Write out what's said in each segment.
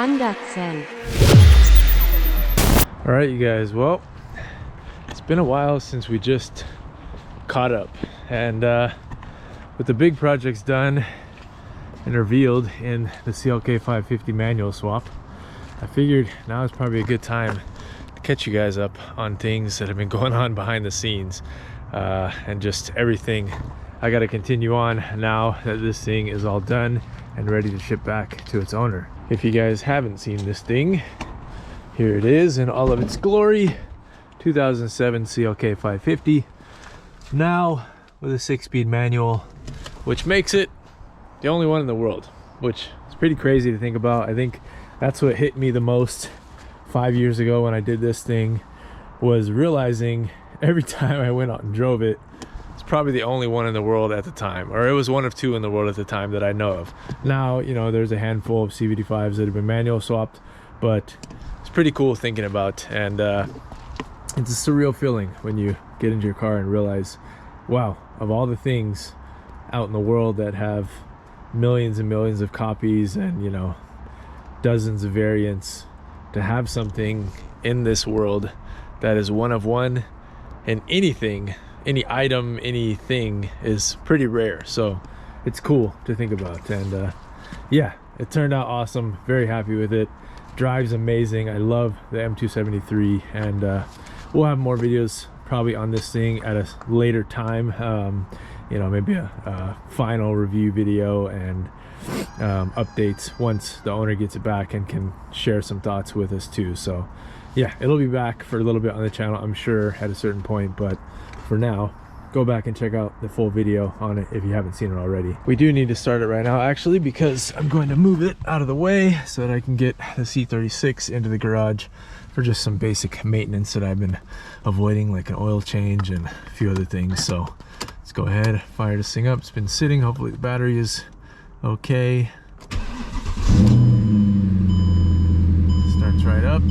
Andersen. All right, you guys, well, it's been a while since we just caught up, and with the big projects done and revealed in the CLK 550 manual swap, I figured now is probably a good time to catch you guys up on things that have been going on behind the scenes, and just everything I got to continue on now that this thing is all done and ready to ship back to its owner. If you guys haven't seen this thing, here it is in all of its glory. 2007 CLK 550, now with a 6-speed manual, which makes it the only one in the world, which is pretty crazy to think about. I think that's what hit me the most 5 years ago when I did this thing, was realizing every time I went out and drove it, it's probably the only one in the world at the time, or it was one of two in the world at the time that I know of. Now, you know, there's a handful of CVT5s that have been manual swapped, but it's pretty cool thinking about, and it's a surreal feeling when you get into your car and realize, wow, of all the things out in the world that have millions and millions of copies and, you know, dozens of variants, to have something in this world that is one of one, and anything, any item, anything is pretty rare. So it's cool to think about, and yeah, it turned out awesome. Very happy with it. Drives amazing. I love the M273, and we'll have more videos probably on this thing at a later time. You know, maybe a final review video and updates once the owner gets it back and can share some thoughts with us too. So yeah, it'll be back for a little bit on the channel, I'm sure, at a certain point, but for now, go back and check out the full video on it if you haven't seen it already. We do need to start it right now, actually, because I'm going to move it out of the way so that I can get the C36 into the garage for just some basic maintenance that I've been avoiding, like an oil change and a few other things. So let's go ahead, fire this thing up. It's been sitting. Hopefully the battery is okay. Starts right up.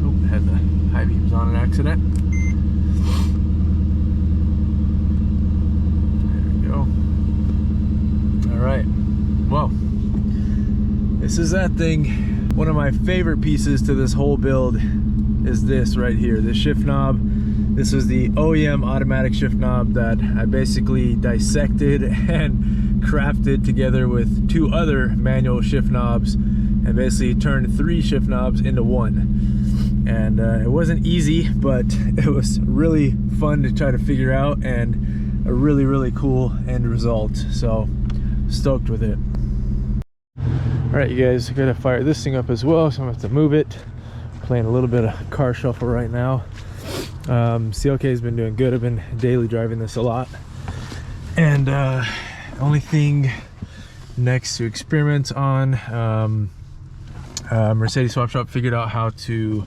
Oh, had the high beams on an accident. There we go. All right, well, this is that thing. One of my favorite pieces to this whole build is this right here, this shift knob. This is the OEM automatic shift knob that I basically dissected and crafted together with two other manual shift knobs, and basically turned 3 shift knobs into one. And it wasn't easy, but it was really fun to try to figure out, and a really, really cool end result. So stoked with it. All right, you guys, I gotta fire this thing up as well, so I'm gonna have to move it. Playing a little bit of car shuffle right now. CLK has been doing good. I've been daily driving this a lot, and only thing next to experiment on, Mercedes Swap Shop figured out how to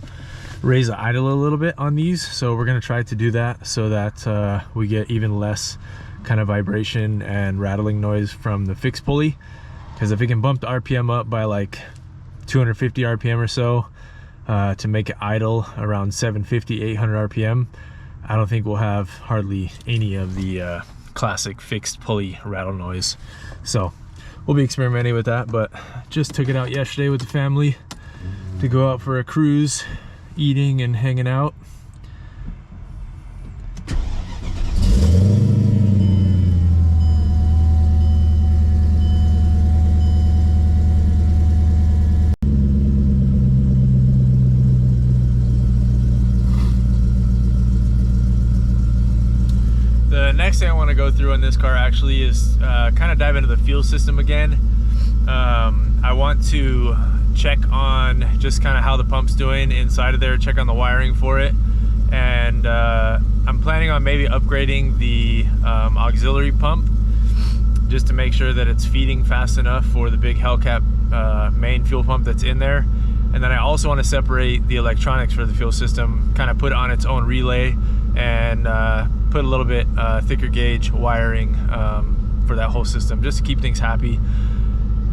raise the idle a little bit on these, so we're going to try to do that so that we get even less kind of vibration and rattling noise from the fixed pulley, because if we can bump the RPM up by like 250 RPM or so, to make it idle around 750, 800 RPM, I don't think we'll have hardly any of the classic fixed pulley rattle noise. So we'll be experimenting with that, but just took it out yesterday with the family to go out for a cruise, eating and hanging out. The next thing I want to go through in this car actually is kind of dive into the fuel system again. I want to check on just kind of how the pump's doing inside of there, check on the wiring for it, and I'm planning on maybe upgrading the auxiliary pump just to make sure that it's feeding fast enough for the big Hellcat main fuel pump that's in there. And then I also want to separate the electronics for the fuel system, kind of put it on its own relay, and put a little bit thicker gauge wiring for that whole system, just to keep things happy.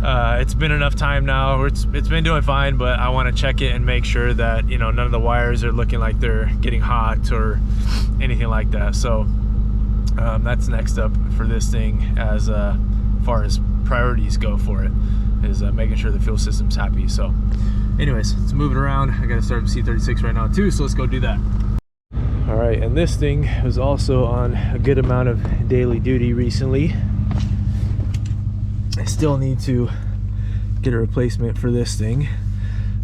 It's been enough time now, it's been doing fine, but I want to check it and make sure that, you know, none of the wires are looking like they're getting hot or anything like that. So that's next up for this thing as far as priorities go for it, is making sure the fuel system's happy. So anyways, let's move it around. I gotta start with C36 right now too, so let's go do that. All right, and this thing was also on a good amount of daily duty recently. I still need to get a replacement for this thing.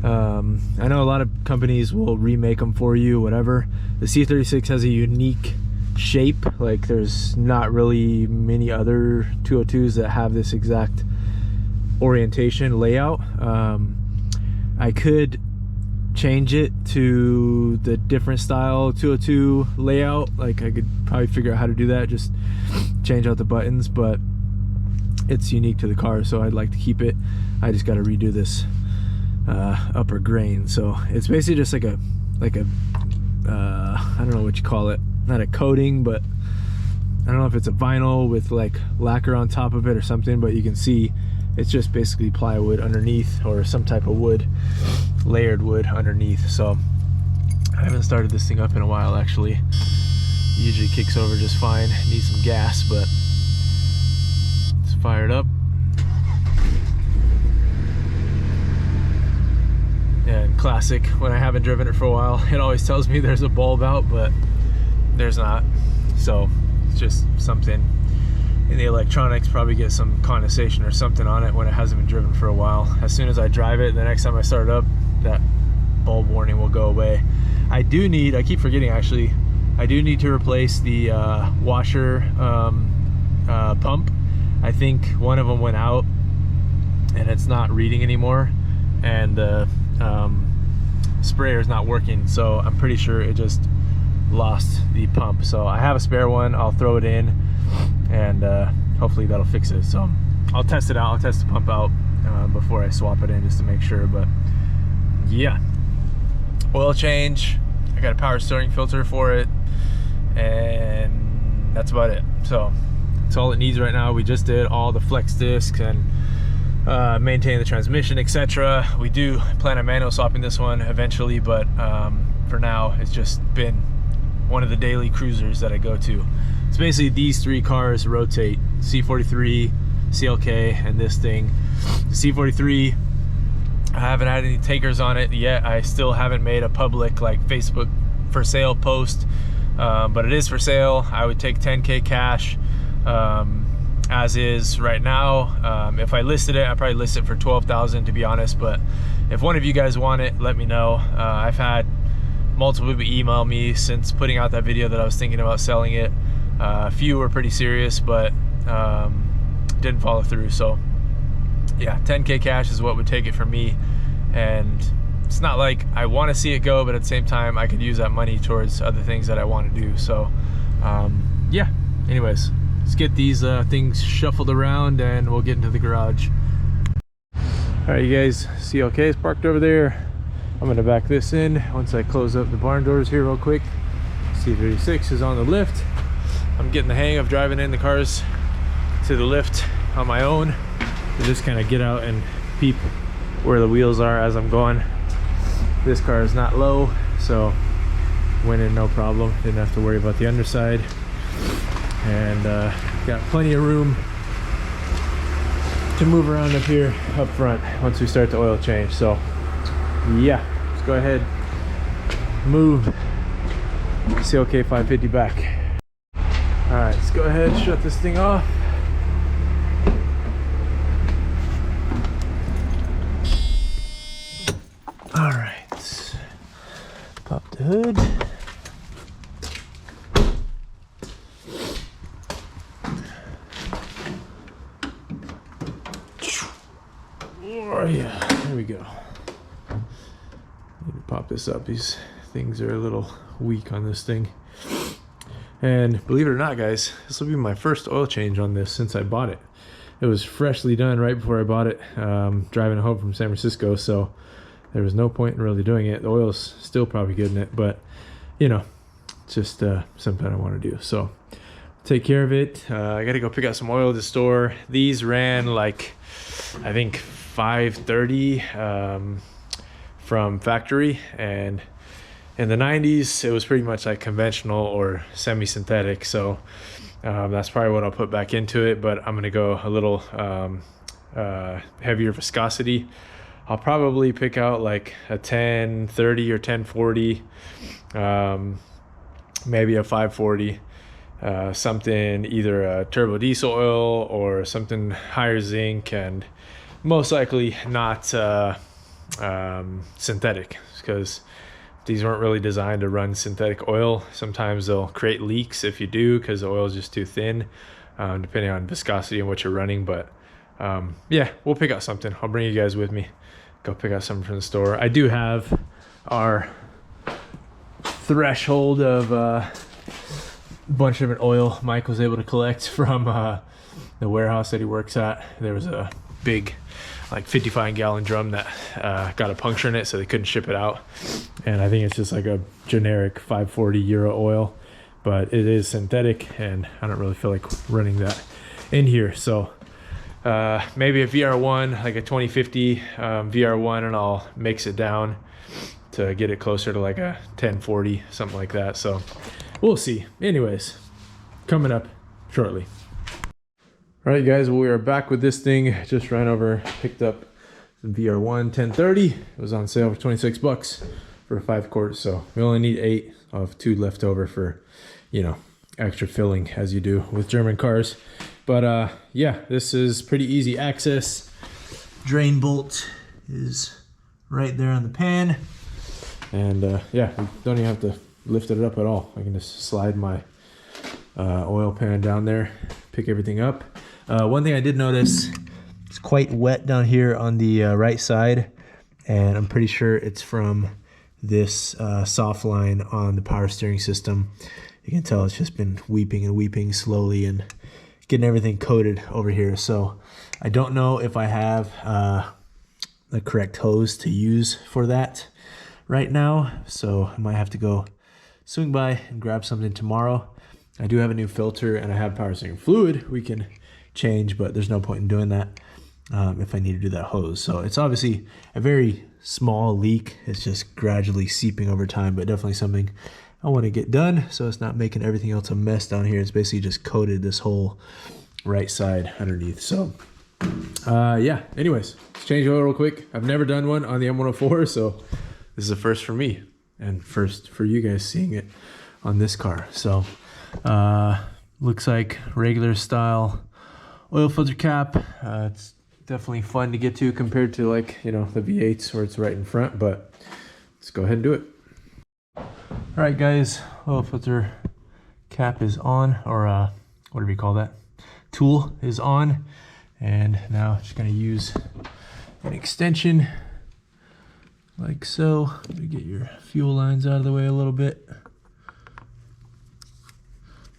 I know a lot of companies will remake them for you, whatever. The C36 has a unique shape. Like, there's not really many other 202s that have this exact orientation layout. I could change it to the different style 202 layout. Like, I could probably figure out how to do that, just change out the buttons, but it's unique to the car, so I'd like to keep it. I just got to redo this upper grain. So it's basically just like a I don't know what you call it, not a coating, but I don't know if it's a vinyl with like lacquer on top of it or something, but you can see it's just basically plywood underneath, or some type of wood, layered wood underneath. So I haven't started this thing up in a while, actually. It usually kicks over just fine. Needs some gas, but let's fire it up. And classic, when I haven't driven it for a while, it always tells me there's a bulb out, but there's not. So it's just something in the electronics, probably get some condensation or something on it when it hasn't been driven for a while. As soon as I drive it, the next time I start it up, that bulb warning will go away. I keep forgetting actually, I do need to replace the washer pump. I think one of them went out and it's not reading anymore, and the sprayer is not working, so I'm pretty sure it just lost the pump. So I have a spare one, I'll throw it in, and hopefully that'll fix it. So I'll test it out, I'll test the pump out before I swap it in, just to make sure. But yeah, oil change, I got a power steering filter for it, and that's about it. So that's all it needs right now. We just did all the flex discs and maintain the transmission, etc. We do plan on manual swapping this one eventually, but for now it's just been one of the daily cruisers that I go to. It's basically these three cars rotate: C43, CLK, and this thing. The C43, I haven't had any takers on it yet. I still haven't made a public like Facebook for sale post, but it is for sale. I would take 10K cash as is right now. If I listed it, I'd probably list it for 12,000 to be honest, but if one of you guys want it, let me know. I've had multiple people email me since putting out that video that I was thinking about selling it. A few were pretty serious, but didn't follow through. So yeah, 10K cash is what would take it for me, and it's not like I want to see it go, but at the same time I could use that money towards other things that I want to do. So yeah, anyways, let's get these things shuffled around and we'll get into the garage. All right, you guys, CLK is parked over there. I'm gonna back this in once I close up the barn doors here real quick. C36 is on the lift. I'm getting the hang of driving in the cars to the lift on my own, to just kind of get out and peep where the wheels are as I'm going. This car is not low, so went in no problem. Didn't have to worry about the underside, and got plenty of room to move around up here up front once we start the oil change. So yeah, let's go ahead, move CLK 550 back. All right, let's go ahead, shut this thing off. All right, pop the hood. Oh yeah, there we go. Need to pop this up. These things are a little weak on this thing. And believe it or not, guys, this will be my first oil change on this since I bought it. It was freshly done right before I bought it, driving home from San Francisco, so there was no point in really doing it. The oil's still probably good in it, but you know, it's just something I want to do. So take care of it. I got to go pick out some oil at the store. These ran like, I think 530 from factory, and in the 90s it was pretty much like conventional or semi-synthetic. So That's probably what I'll put back into it, but I'm gonna go a little heavier viscosity. I'll probably pick out like a 1030 or 1040, maybe a 540, something, either a turbo diesel oil or something higher zinc, and most likely not synthetic, because these weren't really designed to run synthetic oil. Sometimes they'll create leaks if you do, because the oil is just too thin, depending on viscosity and what you're running. But yeah, we'll pick out something. I'll bring you guys with me. Go pick out something from the store. I do have our threshold of a bunch of different oil Mike was able to collect from the warehouse that he works at. There was a big, like 55-gallon drum that got a puncture in it, so they couldn't ship it out. And I think it's just like a generic 540 euro oil, but it is synthetic, and I don't really feel like running that in here. So maybe a VR1, like a 2050 VR1, and I'll mix it down to get it closer to like a 1040, something like that. So we'll see. Anyways, coming up shortly. All right, guys, well, we are back with this thing. Just ran over, picked up some VR1 1030. It was on sale for 26 bucks for a 5-quart. So we only need 8. I'll have 2 left over for, you know, extra filling, as you do with German cars. But yeah, this is pretty easy access. Drain bolt is right there on the pan. And yeah, we don't even have to lift it up at all. I can just slide my oil pan down there, pick everything up. One thing I did notice, it's quite wet down here on the right side, and I'm pretty sure it's from this soft line on the power steering system. You can tell it's just been weeping and weeping slowly and getting everything coated over here. So I don't know if I have the correct hose to use for that right now, so I might have to go swing by and grab something tomorrow. I do have a new filter, and I have power steering fluid we can change, but there's no point in doing that if I need to do that hose. So it's obviously a very small leak. It's just gradually seeping over time, but definitely something I want to get done so it's not making everything else a mess down here. It's basically just coated this whole right side underneath. So yeah, anyways, let's change oil real quick. I've never done one on the M104, so this is a first for me and first for you guys seeing it on this car. So looks like regular style oil filter cap. It's definitely fun to get to compared to, like, you know, the V8s where it's right in front, but let's go ahead and do it. All right, guys, oil filter cap is on, or whatever you call that, tool is on. And now just gonna use an extension like so to get your fuel lines out of the way a little bit.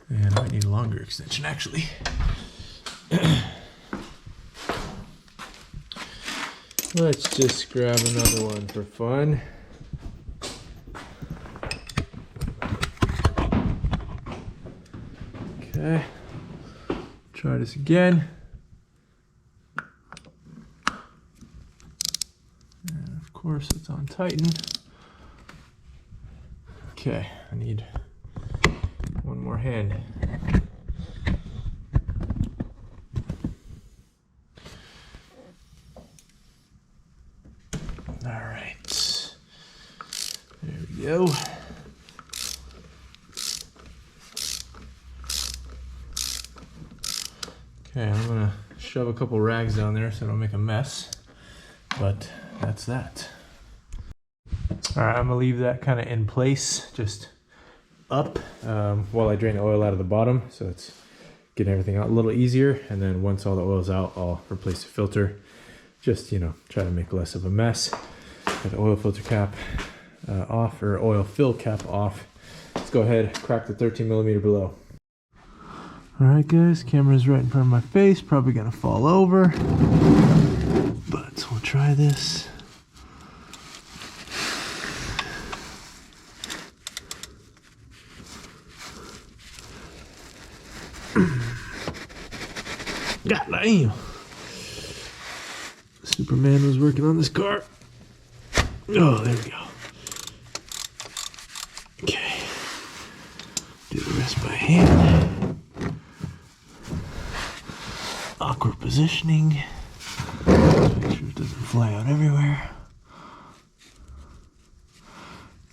And I might need a longer extension, actually. Let's just grab another one for fun. Okay, try this again. And of course it's on Tighten. Okay, I need one more hand. All right, there we go. Okay, I'm gonna shove a couple rags down there so I don't make a mess, but that's that. All right, I'm gonna leave that kind of in place, just up, while I drain the oil out of the bottom, so it's getting everything out a little easier. And then once all the oil's out, I'll replace the filter. Just, you know, try to make less of a mess. Got the oil filter cap off, or oil fill cap off. Let's go ahead, crack the 13mm below. All right, guys, camera's right in front of my face, probably gonna fall over, but we'll try this. God damn. Superman was working on this car. Oh, there we go. Okay. Do the rest by hand. awkward positioning. Make sure it doesn't fly out everywhere.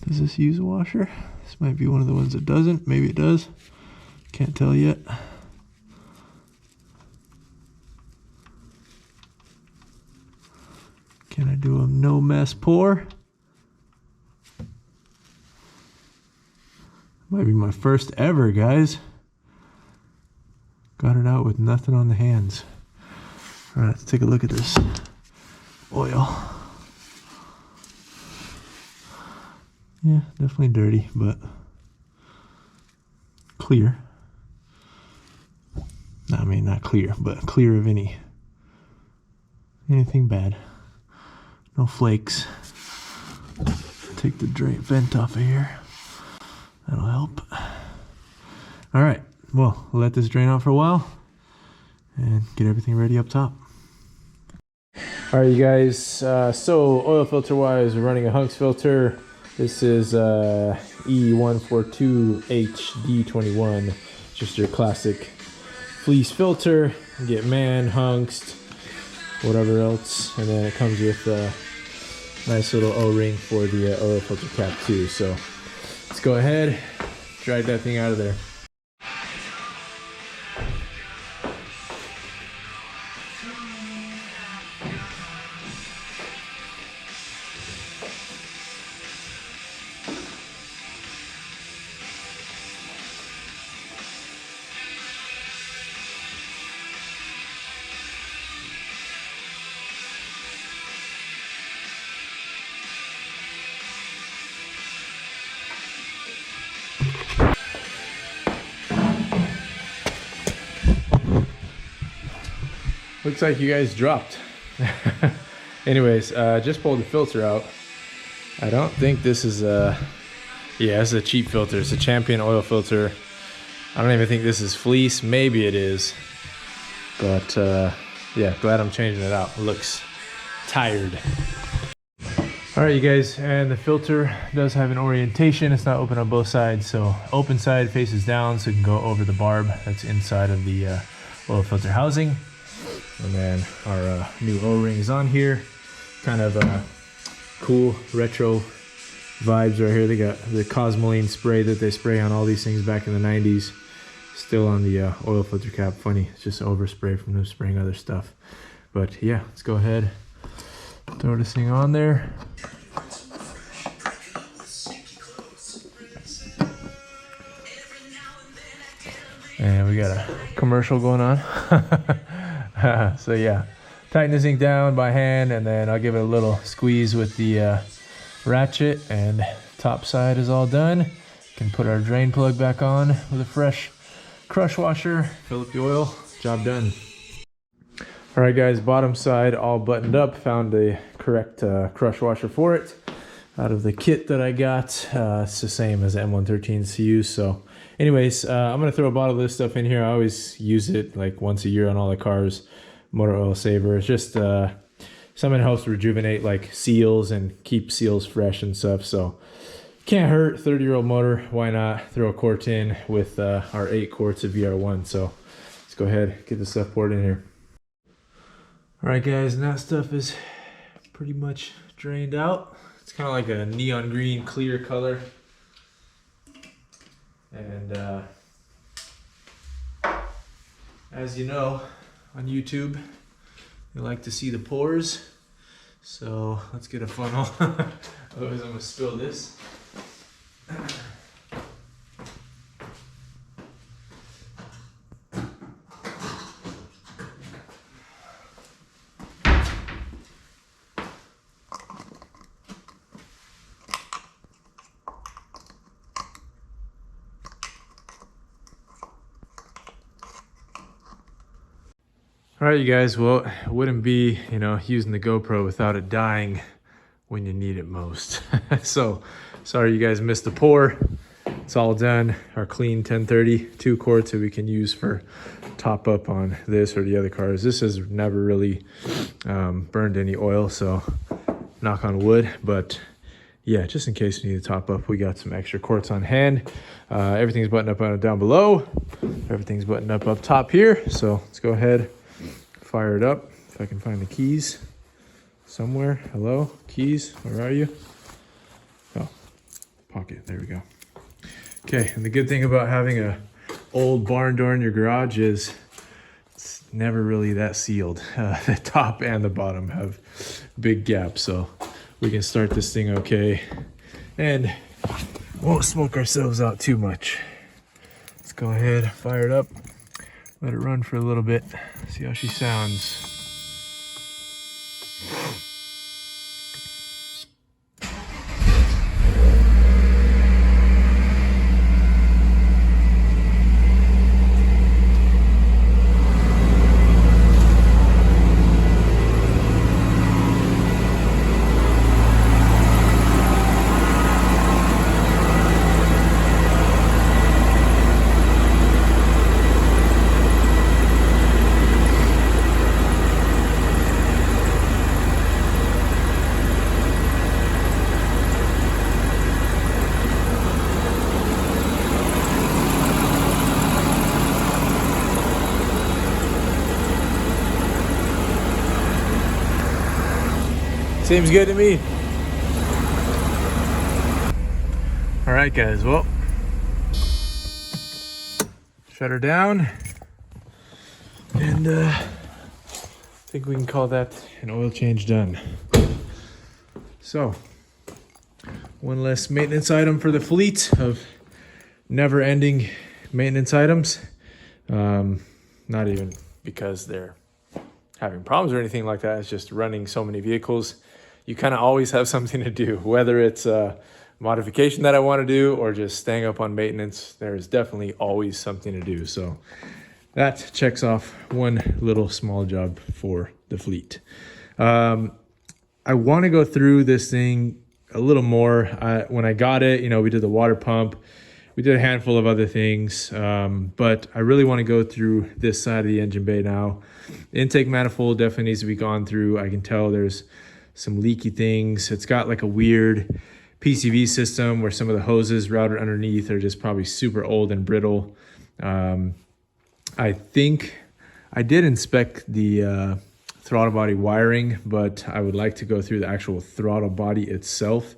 Does this use a washer? This might be one of the ones that doesn't. Maybe it does. Can't tell yet. Can I do a no mess pour? Might be my first ever, guys. Got it out with nothing on the hands. All right, let's take a look at this oil. Yeah, definitely dirty, but clear. I mean, not clear, but clear of anything bad. No flakes. Take the drain vent off of here. That'll help. All right, well, we'll let this drain out for a while and get everything ready up top. All right, you guys, so oil filter wise, we're running a Hunks filter. This is E142 HD21, just your classic fleece filter. You get man, Hunks, whatever else, and then it comes with a nice little O-ring for the oil filter cap too. So let's go ahead, drag that thing out of there. Looks like you guys dropped. Anyways, just pulled the filter out. I don't think this is a, yeah, it's a cheap filter. It's a Champion oil filter. I don't even think this is fleece. Maybe it is. But yeah, glad I'm changing it out. It looks tired. All right, you guys, and the filter does have an orientation. It's not open on both sides, so open side faces down so it can go over the barb that's inside of the oil filter housing. And then our new O-ring is on here. Kind of cool retro vibes right here. They got the Cosmoline spray that they spray on all these things back in the 90s. Still on the oil filter cap. Funny, it's just overspray from them spraying other stuff. But yeah, let's go ahead, throw this thing on there. And we got a commercial going on. So yeah, tighten this thing down by hand, and then I'll give it a little squeeze with the ratchet, and top side is all done. Can put our drain plug back on with a fresh crush washer, fill up the oil, job done. All right, guys, bottom side all buttoned up. Found the correct crush washer for it out of the kit that I got. It's the same as the M113 CU. So anyways, I'm gonna throw a bottle of this stuff in here. I always use it like once a year on all the cars. Motor oil saver. It's just something that helps rejuvenate like seals and keep seals fresh and stuff. So can't hurt. 30-year-old motor, why not throw a quart in with our 8 quarts of VR1. So let's go ahead, get this stuff poured in here. All right, guys, and that stuff is pretty much drained out. It's kind of like a neon green clear color. And as you know, on YouTube, you like to see the pores. So let's get a funnel. Otherwise I'm gonna spill this. All right, you guys, well, it wouldn't be, you know, using the GoPro without it dying when you need it most. So, sorry you guys missed the pour. It's all done. Our clean 1030, 2 quarts that we can use for top up on this or the other cars. This has never really burned any oil, so knock on wood. But yeah, just in case we need to top up, we got some extra quarts on hand. Everything's buttoned up down below. Everything's buttoned up top here. So let's go ahead, fire it up. If I can find the keys somewhere. Hello, keys, where are you? Oh, pocket, there we go. Okay, and the good thing about having a old barn door in your garage is it's never really that sealed. The top and the bottom have big gaps, so we can start this thing okay and won't smoke ourselves out too much. Let's go ahead, fire it up, let it run for a little bit, see how she sounds. Seems good to me. All right, guys, well, shut her down. And I think we can call that an oil change done. So, one less maintenance item for the fleet of never-ending maintenance items. Not even because they're having problems or anything like that. It's just running so many vehicles. You kind of always have something to do, whether it's a modification that I want to do or just staying up on maintenance. There's definitely always something to do. So that checks off one little small job for the fleet. I want to go through this thing a little more. When I got it, you know, we did the water pump. We did a handful of other things, but I really want to go through this side of the engine bay now. The intake manifold definitely needs to be gone through. I can tell there's some leaky things. It's got like a weird PCV system where some of the hoses routed underneath are just probably super old and brittle. I think I did inspect the throttle body wiring, but I would like to go through the actual throttle body itself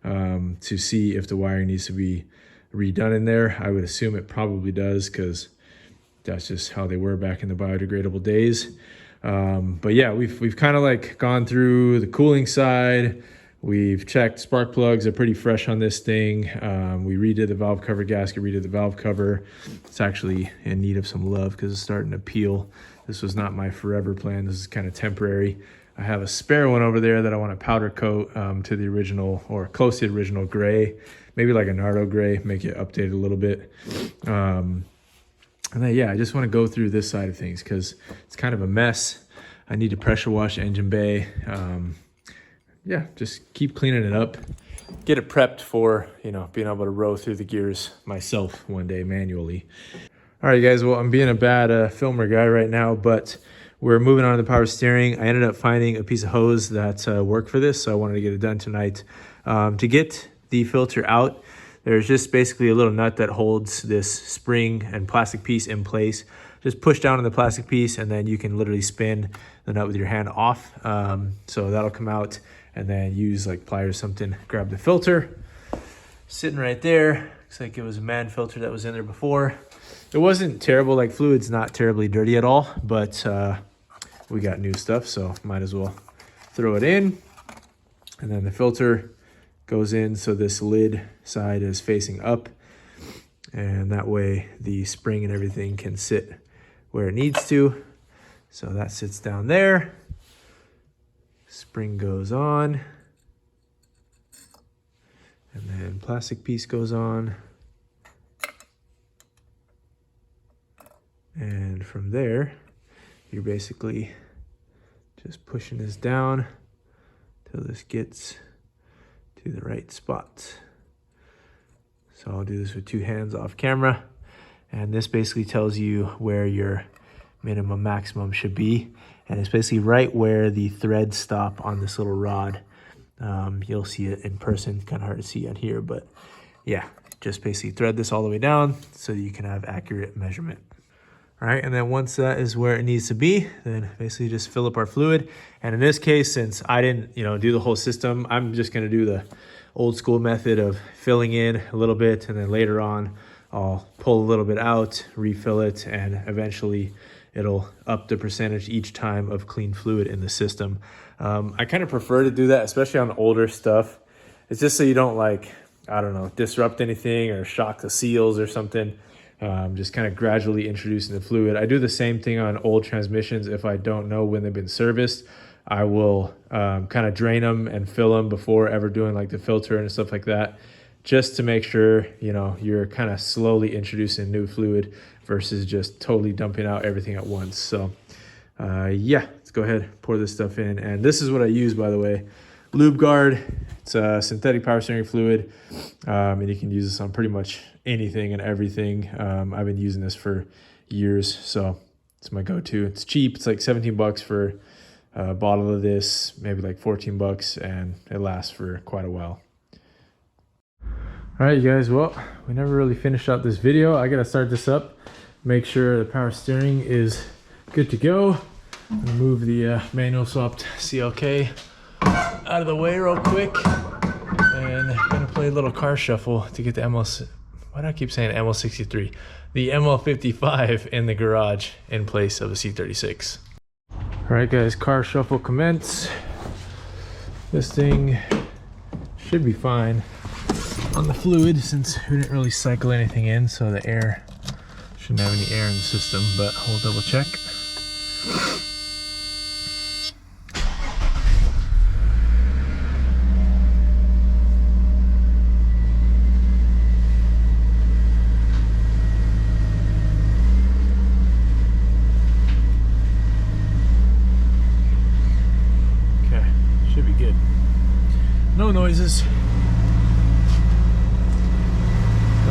to see if the wiring needs to be redone in there. I would assume it probably does because that's just how they were back in the biodegradable days. But yeah, we've kind of like gone through the cooling side. We've checked spark plugs are pretty fresh on this thing. We redid the valve cover gasket, redid the valve cover. It's actually in need of some love because it's starting to peel. This was not my forever plan. This is kind of temporary. I have a spare one over there that I want to powder coat to the original or close to the original gray, maybe like a Nardo gray, make it updated a little bit. And then, yeah, I just want to go through this side of things because it's kind of a mess. I need to pressure wash engine bay. Yeah, just keep cleaning it up. Get it prepped for, you know, being able to row through the gears myself one day manually. All right, guys, well, I'm being a bad filmer guy right now, but we're moving on to the power steering. I ended up finding a piece of hose that worked for this, so I wanted to get it done tonight. To get the filter out, there's just basically a little nut that holds this spring and plastic piece in place. Just push down on the plastic piece and then you can literally spin the nut with your hand off. So that'll come out and then use like pliers or something, grab the filter. Sitting right there. Looks like it was a man filter that was in there before. It wasn't terrible, like fluid's not terribly dirty at all, but we got new stuff, so might as well throw it in. And then the filter goes in, so this lid side is facing up, and that way the spring and everything can sit where it needs to. So that sits down there. Spring goes on, and then plastic piece goes on. And from there, you're basically just pushing this down till this gets to the right spot. So I'll do this with two hands off camera. And this basically tells you where your minimum maximum should be. And it's basically right where the threads stop on this little rod. You'll see it in person, kind of hard to see out here, but yeah, just basically thread this all the way down so you can have accurate measurement. All right, and then once that is where it needs to be, then basically just fill up our fluid. And in this case, since I didn't, do the whole system, I'm just gonna do the old school method of filling in a little bit, and then later on, I'll pull a little bit out, refill it, and eventually it'll up the percentage each time of clean fluid in the system. I kind of prefer to do that, especially on older stuff. It's just so you don't disrupt anything or shock the seals or something. Just kind of gradually introducing the fluid. I do the same thing on old transmissions. If I don't know when they've been serviced, I will kind of drain them and fill them before ever doing like the filter and stuff like that, just to make sure, you're kind of slowly introducing new fluid versus just totally dumping out everything at once. So yeah, let's go ahead, pour this stuff in. And this is what I use, by the way. Lube Guard. It's a synthetic power steering fluid, and you can use this on pretty much anything and everything. I've been using this for years, so it's my go-to. It's cheap. It's like 17 bucks for a bottle of this, maybe like 14 bucks, and it lasts for quite a while. All right, you guys, well, we never really finished out this video. I gotta start this up, make sure the power steering is good to go. I'm gonna move the manual swapped CLK out of the way real quick, and gonna play a little car shuffle to get the why do I keep saying ML63? The ML55 in the garage in place of a C36. All right, guys, car shuffle commence. This thing should be fine on the fluid since we didn't really cycle anything in, so the air shouldn't have any air in the system, but we'll double check. No noises. Go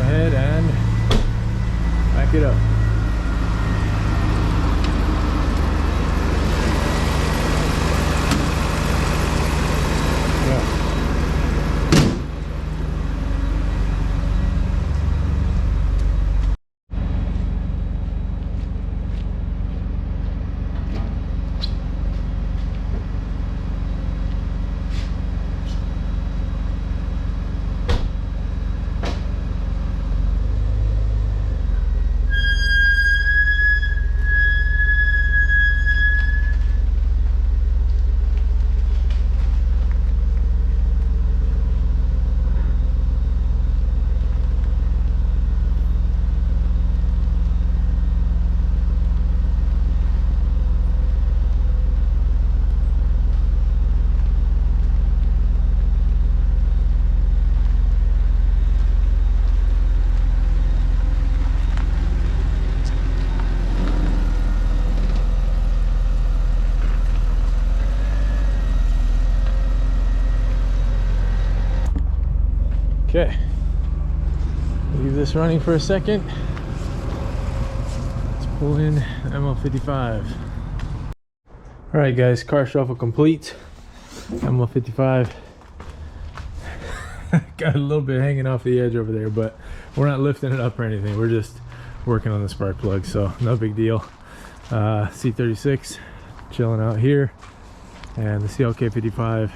ahead and back it up. Okay, leave this running for a second. Let's pull in ML55. All right, guys, car shuffle complete. ML55. Got a little bit hanging off the edge over there, but we're not lifting it up or anything. We're just working on the spark plug, so no big deal. C36 chilling out here, and the CLK 55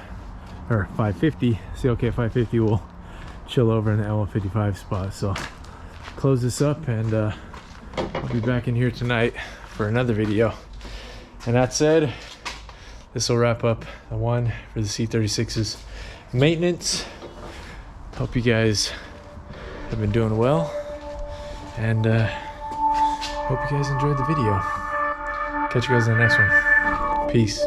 or 550, CLK 550 will chill over in the L55 spot. So close this up, and I'll be back in here tonight for another video. And that said, this will wrap up the one for the C36's maintenance. Hope you guys have been doing well, and hope you guys enjoyed the video. Catch you guys in the next one. Peace.